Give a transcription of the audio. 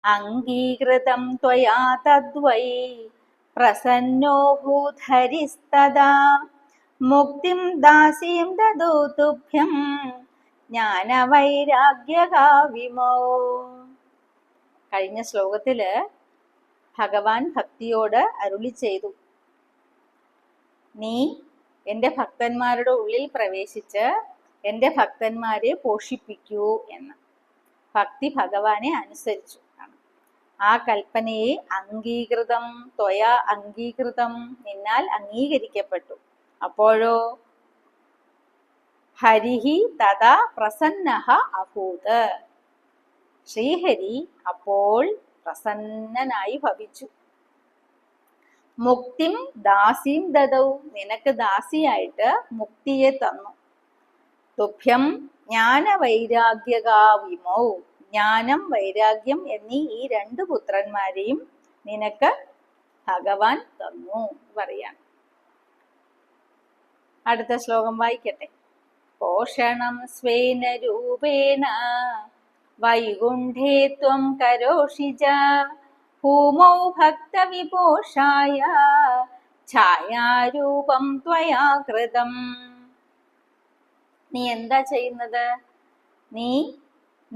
അംഗീകൃതം ത്വയാ തദ്വൈ പ്രസന്നോ ഭൂധരിസ്തദാ മുക്തിം ദാസീം ദദോ തുഭ്യം ജ്ഞാനവൈരാഗ്യകാവിമോ. കഴിഞ്ഞ ശ്ലോകത്തില് ഭഗവാൻ ഭക്തിയോട് അരുളി ചെയ്തു, നീ എൻ്റെ ഭക്തന്മാരുടെ ഉള്ളിൽ പ്രവേശിച്ച് എൻ്റെ ഭക്തന്മാരെ പോഷിപ്പിക്കൂ എന്ന്. ഭക്തി ഭഗവാനെ അനുസരിച്ചു. ആ കൽപ്പനയെ അംഗീകൃതം ത്വയാ അംഗീകൃതം, നിന്നാൽ അംഗീകരിക്കപ്പെട്ടു. അപ്പോഴോ ഹരിഹി തഥാ പ്രസന്നഃ അഭൂത്, ശ്രീഹരി അപ്പോൾ പ്രസന്നനായി ഭവിച്ചു. മുക്തിം ദാസീം ദദൗ, നിനക്ക് ദാസിയായിട്ട് മുക്തിയെ തന്നു. തുഭ്യം ജ്ഞാനവൈരാഗ്യകാവിമോ, ജ്ഞാനം വൈരാഗ്യം എന്നീ ഈ രണ്ട് പുത്രന്മാരെയും നിനക്ക് ഭഗവാൻ തന്നു പറയാൻ. അടുത്ത ശ്ലോകം വായിക്കട്ടെ. പോഷണം സ്വേന രൂപേണ വൈകുണ്ഠേ ത്വം കരോഷി ച ഭൂമൗ ഭക്തവിപോഷായ ഛായാരൂപം ത്വയാ കൃതം. നീ എന്താ ചെയ്യുന്നത്? നീ